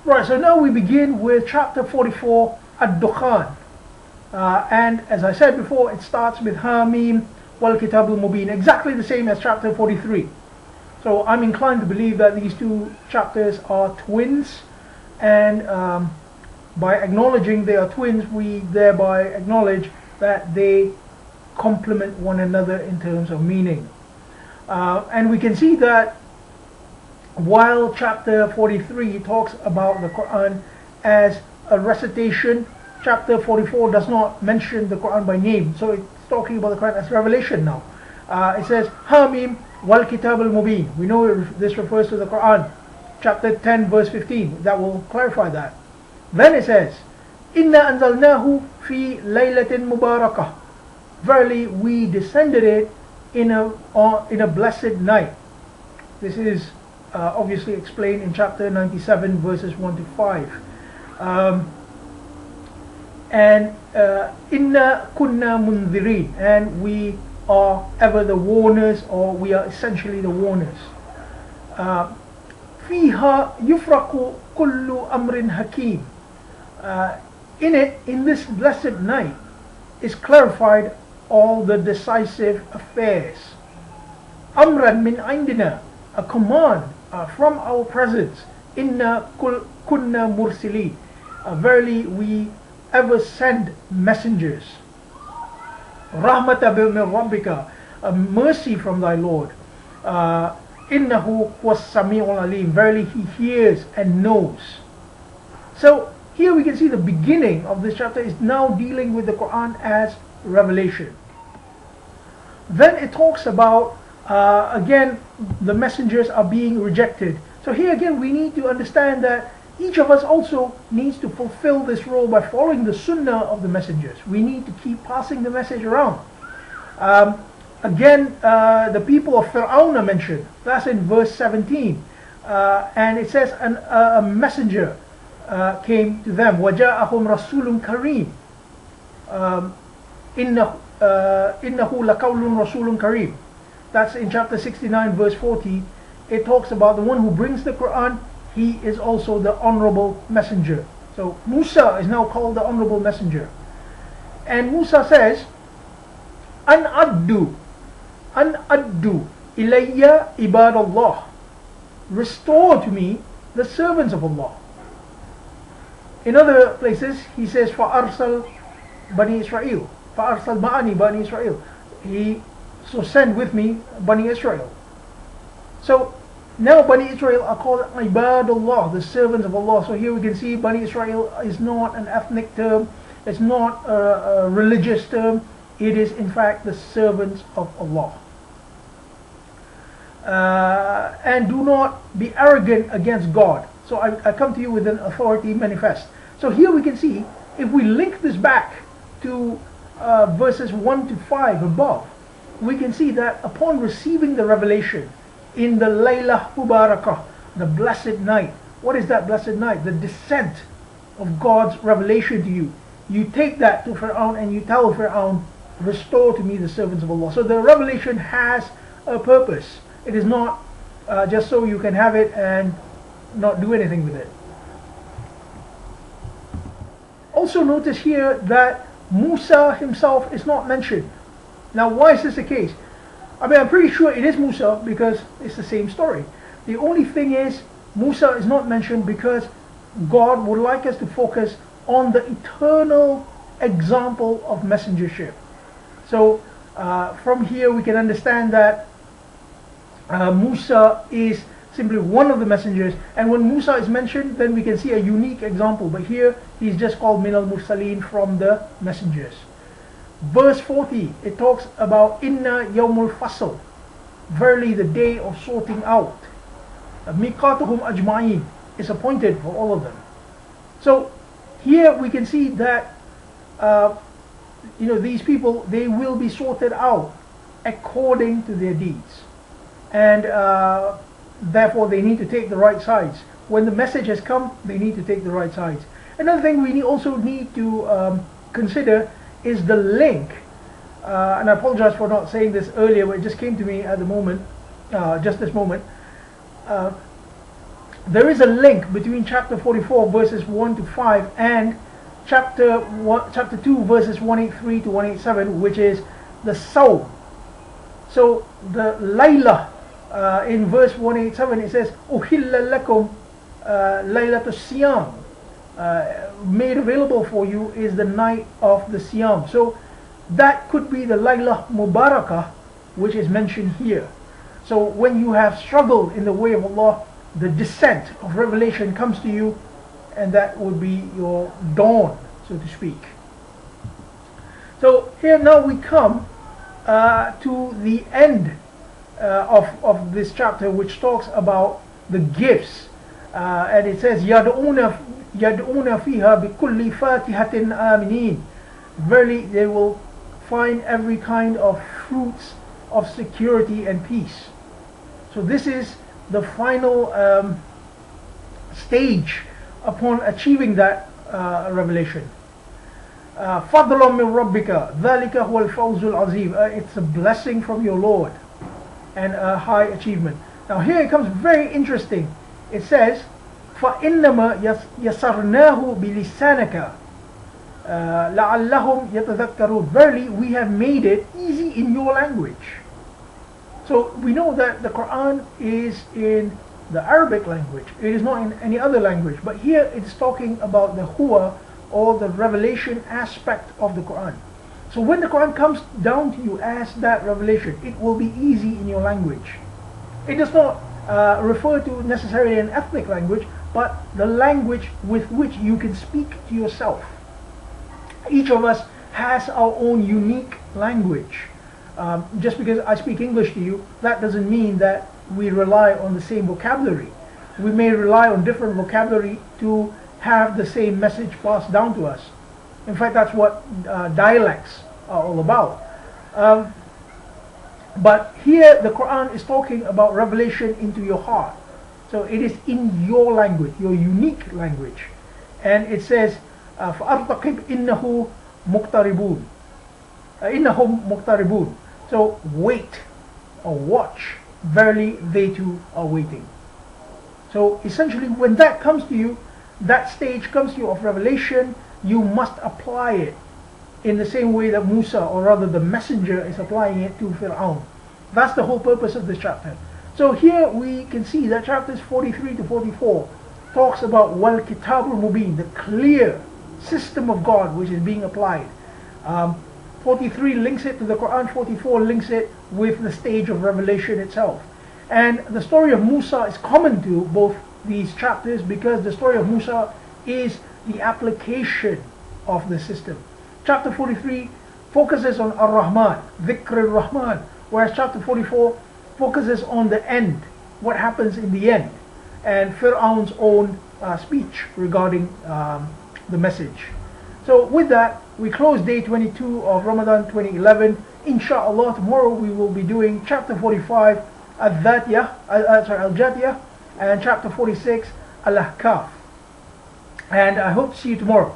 Right, so now we begin with chapter 44, Ad-Dukhan. And as I said before, it starts with Hamim wal Kitab al-Mubin, exactly the same as chapter 43. So I'm inclined to believe that these two chapters are twins, and by acknowledging they are twins, we thereby acknowledge that they complement one another in terms of meaning. And we can see that while chapter 43 talks about the Quran as a recitation, chapter 44 does not mention the Quran by name. So it's talking about the Quran as revelation now. It says, Hamim wal Kitab al-Mubin. We know this refers to the Quran. Chapter 10 verse 15. That will clarify that. Then it says, Inna anzalnahu fi laylatin mubarakah. Verily we descended it in a blessed night. This is obviously explained in chapter 97 verses 1 to 5. And inna kunna mundhirin, and we are ever the warners, or we are essentially the warners. Fiha yufraku kullu amrin hakim. In this blessed night is clarified all the decisive affairs. Amran min indina, a command from our presence. Inna kunna mursilin. Verily we ever send messengers. Rahmata min rabbika, a mercy from thy Lord. Innahu was sami'ul alim. Verily he hears and knows. So here we can see the beginning of this chapter is now dealing with the Quran as revelation. Then it talks about again the messengers are being rejected. So here again we need to understand that each of us also needs to fulfill this role by following the sunnah of the messengers. We need to keep passing the message around. Again, the people of Fir'aun are mentioned. That's in verse 17. And it says a messenger came to them. وَجَاءَهُمْ رَسُولٌ كَرِيمٌ إِنَّهُ لَقَوْلٌ رَسُولٌ كَرِيمٌ. That's in chapter 69 verse 40. It talks about the one who brings the Quran. He is also the honorable messenger. So Musa is now called the honorable messenger. And Musa says, An addu ilayya ibadallah. Restore to me the servants of Allah. In other places he says, Fa'arsal Bani Israel. Fa'arsal ma'ani Bani Israel. So send with me Bani Israel. So now Bani Israel are called Ibadullah, the servants of Allah. So here we can see Bani Israel is not an ethnic term, it's not a religious term, it is in fact the servants of Allah. And do not be arrogant against God. So I come to you with an authority manifest. So here we can see, if we link this back to verses 1 to 5 above, we can see that upon receiving the revelation, in the Laylah Mubarakah, the blessed night. What is that blessed night? The descent of God's revelation to you. You take that to Fir'aun and you tell Fir'aun, restore to me the servants of Allah. So the revelation has a purpose. It is not just so you can have it and not do anything with it. Also notice here that Musa himself is not mentioned. Now why is this the case? I mean, I'm pretty sure it is Musa because it's the same story. The only thing is, Musa is not mentioned because God would like us to focus on the eternal example of messengership. So from here we can understand that Musa is simply one of the messengers, and when Musa is mentioned, then we can see a unique example. But here he's just called Min al-Mursaleen, from the messengers. Verse 40, it talks about Inna Yawmul Fasl, verily the day of sorting out. Miqatuhum ajma'in is appointed for all of them. So here we can see that these people, they will be sorted out according to their deeds, and therefore they need to take the right sides. When the message has come, they need to take the right sides. Another thing we also need to consider is the link, and I apologize for not saying this earlier, but it just came to me at the moment, just this moment. there is a link between chapter 44 verses 1 to 5 and chapter 2 verses 183 to 187, which is the Sawm. So the Layla, in verse 187 it says Uhilla lakum Laylatus Siyam, made available for you is the night of the Siyam. So that could be the Layla Mubarakah, which is mentioned here. So when you have struggled in the way of Allah, the descent of revelation comes to you, and that would be your dawn, so to speak. So here now we come to the end of this chapter, which talks about the gifts, and it says يَدْعُونَ فِيهَا بِكُلِّ فَاكِهَةٍ آمِنِينَ. Verily they will find every kind of fruits of security and peace. So this is the final stage upon achieving that revelation. فَضْلًا مِنْ رَبِّكَ ذَلِكَ هُوَ الْفَوْزُ الْعَظِيمُ. It's a blessing from your Lord and a high achievement. Now here it comes very interesting. It says فَإِنَّمَا يَسَرْنَاهُ بِلِسَانِكَ لَعَلَّهُمْ يَتَذَكَّرُونَ. Verily we have made it easy in your language. So we know that the Quran is in the Arabic language. It is not in any other language. But here it's talking about the huwa, or the revelation aspect of the Quran. So when the Quran comes down to you as that revelation, it will be easy in your language. It does not refer to necessarily an ethnic language, but the language with which you can speak to yourself. Each of us has our own unique language. Just because I speak English to you, that doesn't mean that we rely on the same vocabulary. We may rely on different vocabulary to have the same message passed down to us. In fact, that's what dialects are all about. But here the Quran is talking about revelation into your heart. So it is in your language, your unique language. And it says, فَأَرْتَقِبْ إِنَّهُ مُقْتَرِبُونَ. إِنَّهُمْ مُقْتَرِبُونَ. So wait or watch. Verily they too are waiting. So essentially when that comes to you, that stage comes to you of revelation, you must apply it in the same way that Musa, or rather the messenger, is applying it to Fir'aun. That's the whole purpose of this chapter. So here we can see that chapters 43 to 44 talks about Wal Kitabul Mubin, the clear system of God which is being applied. 43 links it to the Quran, 44 links it with the stage of revelation itself. And the story of Musa is common to both these chapters, because the story of Musa is the application of the system. Chapter 43 focuses on Ar-Rahman, Dhikr Ar-Rahman, whereas chapter 44 focuses on the end, what happens in the end, and Fir'aun's own speech regarding the message. So with that, we close day 22 of Ramadan 2011. Inshallah, tomorrow we will be doing chapter 45, Al-Jatiyah, and chapter 46, Al-Ahkaf. And I hope to see you tomorrow.